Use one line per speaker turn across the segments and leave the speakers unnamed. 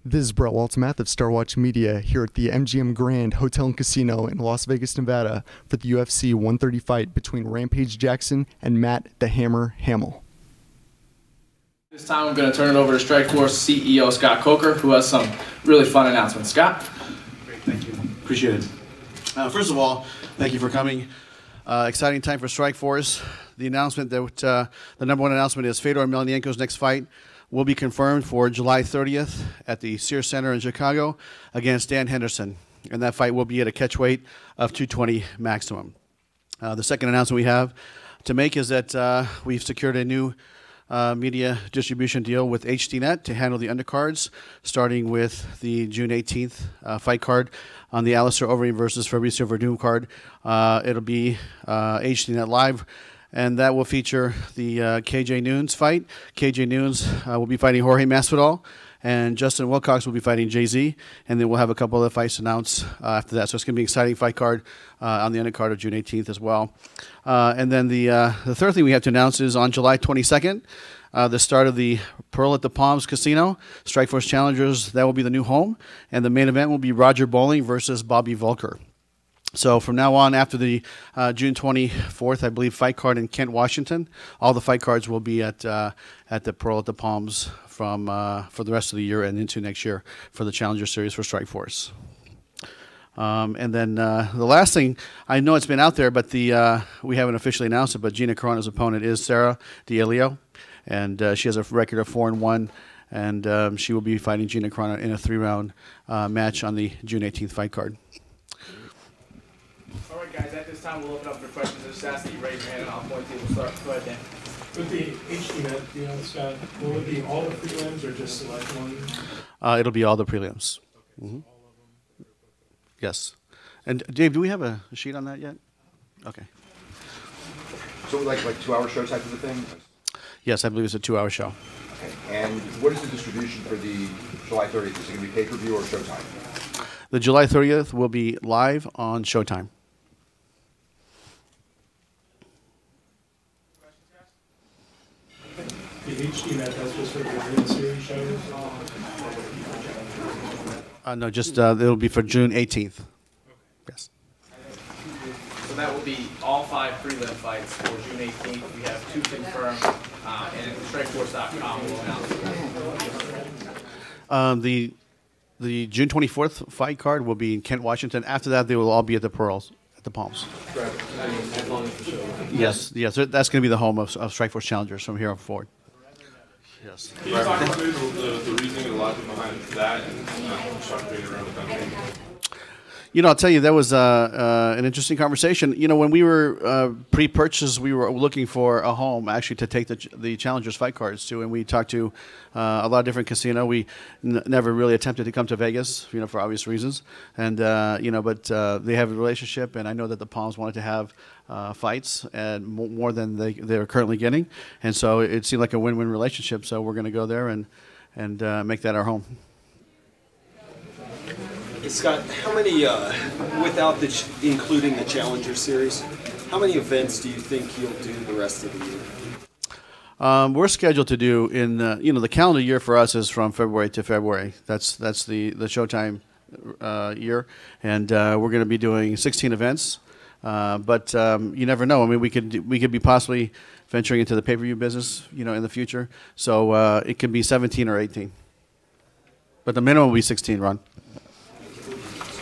This is Brett Waltemath of Star Watch Media here at the MGM Grand Hotel and Casino in Las Vegas, Nevada for the UFC 130 fight between Rampage Jackson and Matt the Hammer Hamill.
This time I'm going to turn it over to Strikeforce CEO Scott Coker, who has some really fun announcements. Scott?
Great, thank you. Appreciate it. First of all, thank you for coming. Exciting time for Strikeforce. The announcement that the number one announcement is Fedor Emelianenko's next fight will be confirmed for July 30th at the Sears Center in Chicago against Dan Henderson. And that fight will be at a catch weight of 220 maximum. The second announcement we have to make is that we've secured a new media distribution deal with HDNet to handle the undercards, starting with the June 18th fight card on the Alistair Overeem versus Fabricio Verdum card. It'll be HDNet Live, and that will feature the KJ Noons fight. KJ Noons will be fighting Jorge Masvidal, and Justin Wilcox will be fighting Jay-Z, and then we'll have a couple other fights announced after that. So it's going to be an exciting fight card on the undercard of June 18th as well. And then the third thing we have to announce is on July 22nd, the start of the Pearl at the Palms Casino, Strikeforce Challengers, that will be the new home, and the main event will be Roger Bowling versus Bobby Volker. So from now on, after the June 24th, I believe, fight card in Kent, Washington, all the fight cards will be at the Pearl at the Palms for the rest of the year and into next year for the Challenger Series for Strikeforce. And then the last thing, I know it's been out there, but we haven't officially announced it, but Gina Carano's opponent is Sarah D'Elio, and she has a record of 4-1, and she will be fighting Gina Carano in a 3-round match on the June 18th fight card.
All right, guys, at this time we'll open up for questions. Just ask that you raise your hand and I'll point to you. We'll start. Go ahead, Dan.
With the HDNet deal, Scott, will it be all the prelims or just select one?
It'll be all the prelims. Mm-hmm. Yes. And Dave, do we have a sheet on that yet? Okay.
So like 2-hour show type of a thing?
Yes, I believe it's a 2-hour show.
Okay. And what is the distribution for the July 30th? Is it going to be pay-per-view or Showtime?
The July 30th will be live on Showtime.
The HDNet, that's just for the real series shows?
No, just it'll be for June 18th. Yes.
So that will be all 5 prelim fights for June 18th. We have 2 confirmed, and at Strikeforce.com we'll announce it.
The June 24th fight card will be in Kent, Washington. After that, they will all be at the Pearls, at the Palms.
As long as the show.
Yes, yes, that's going to be the home of Strikeforce Challengers from here on forward. Yes.
Can you talk about the reasoning and logic behind that and structuring around the country?
You know, I'll tell you, that was an interesting conversation. You know, when we were pre-purchase, we were looking for a home actually to take the Challengers fight cards to, and we talked to a lot of different casinos. We never really attempted to come to Vegas, you know, for obvious reasons. And you know, but they have a relationship, and I know that the Palms wanted to have fights and more than they're currently getting, and so it seemed like a win-win relationship. So we're going to go there and make that our home.
Hey Scott, how many, without including the Challenger Series, how many events do you think you'll do the rest of the year?
We're scheduled to do the calendar year for us is from February to February. That's the Showtime year, and we're going to be doing 16 events. But you never know. I mean, we could be possibly venturing into the pay-per-view business, you know, in the future. So it could be 17 or 18, but the minimum will be 16. Ron.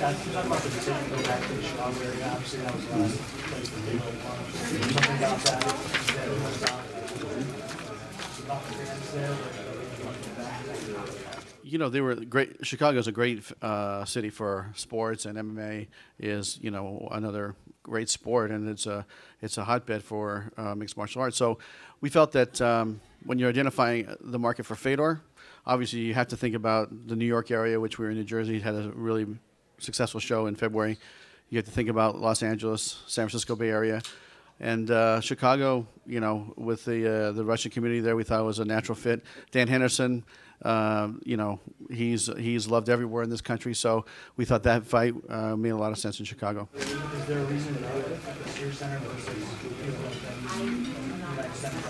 Scott, can you talk about the decision to go back to the Chicago area? Obviously, that was the last place to do it. Something about that about the fans there.
You know, they were great. Chicago's a great city for sports, and MMA is, you know, another great sport, and it's a hotbed for mixed martial arts. So we felt that when you're identifying the market for Fedor, obviously you have to think about the New York area, which we were in New Jersey, had a really successful show in February. You have to think about Los Angeles, San Francisco Bay Area, and Chicago. You know, with the Russian community there, we thought it was a natural fit. Dan Henderson, you know, he's loved everywhere in this country, so we thought that fight made a lot of sense in Chicago.
Is there a reason to know at the Sears Center versus the United Center?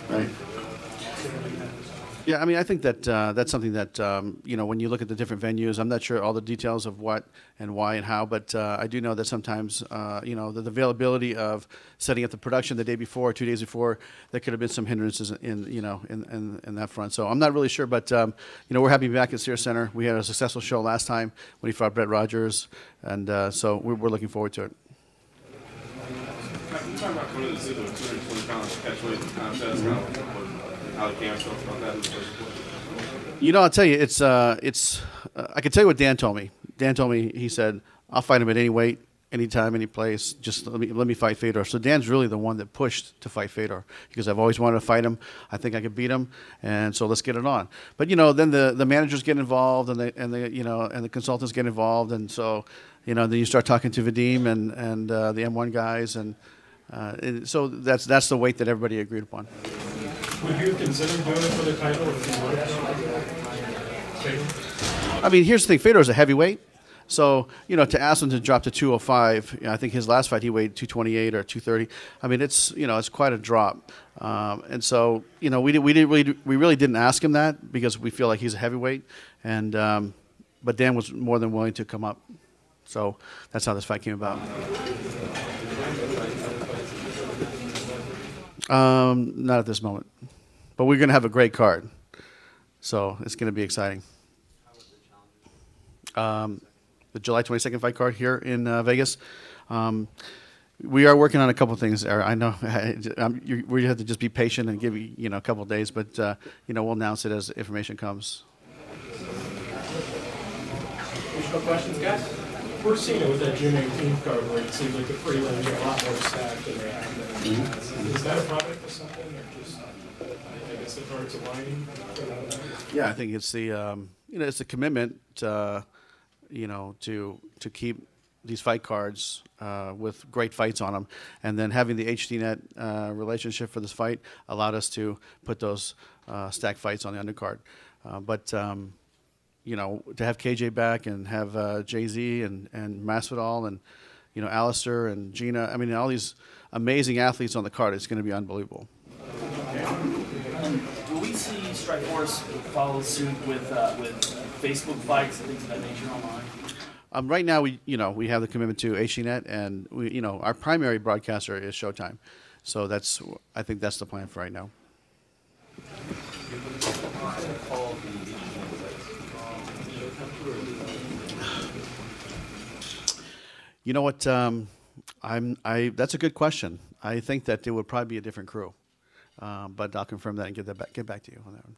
Right. Yeah, I mean, I think that that's something that when you look at the different venues, I'm not sure all the details of what and why and how, but I do know that sometimes the availability of setting up the production the day before, 2 days before, there could have been some hindrances in that front. So I'm not really sure, but we're happy to be back at Sears Center. We had a successful show last time when he fought Brett Rogers, and so we're looking forward to it.
Can you talk about coming to the season with 220 pounds catchweight contest? How the camera felt about that?
I'll tell you, it's I can tell you what Dan told me. Dan told me, he said, I'll fight him at any weight, anytime, any place. Just let me fight Fedor. So Dan's really the one that pushed to fight Fedor because I've always wanted to fight him. I think I could beat him, and so let's get it on. But then the managers get involved, and the consultants get involved, and so then you start talking to Vadim and the M1 guys, and so that's the weight that everybody agreed upon.
Would you have considered doing it for the title if you were?
I mean, here's the thing. Fedor's a heavyweight. So, to ask him to drop to 205, I think his last fight he weighed 228 or 230. I mean, it's quite a drop. And so, we really didn't ask him that because we feel like he's a heavyweight. And but Dan was more than willing to come up. So that's how this fight came about. Not at this moment, but we're going to have a great card, so it's going to be exciting. The July 22nd fight card here in Vegas. We are working on a couple of things. I know we have to just be patient and give you a couple of days, but we'll announce it as information comes.
Additional questions, guys? We're seeing it with that June 18th card where it seems like the prelims are a lot more stacked than they have been. Is that a product of something, or just, I guess, the cards aligning?
Yeah, I think it's the it's a commitment to keep these fight cards with great fights on them, and then having the HDNet relationship for this fight allowed us to put those stacked fights on the undercard. To have KJ back and have Jay-Z and Masvidal and Alistair and Gina, I mean, all these amazing athletes on the card, it's going to be unbelievable.
Will we see Strikeforce follow suit with Facebook fights and things of that nature online?
Right now, we have the commitment to HDNet, and our primary broadcaster is Showtime, so I think that's the plan for right now. You know what? That's a good question. I think that it would probably be a different crew, but I'll confirm that and get back to you on that one.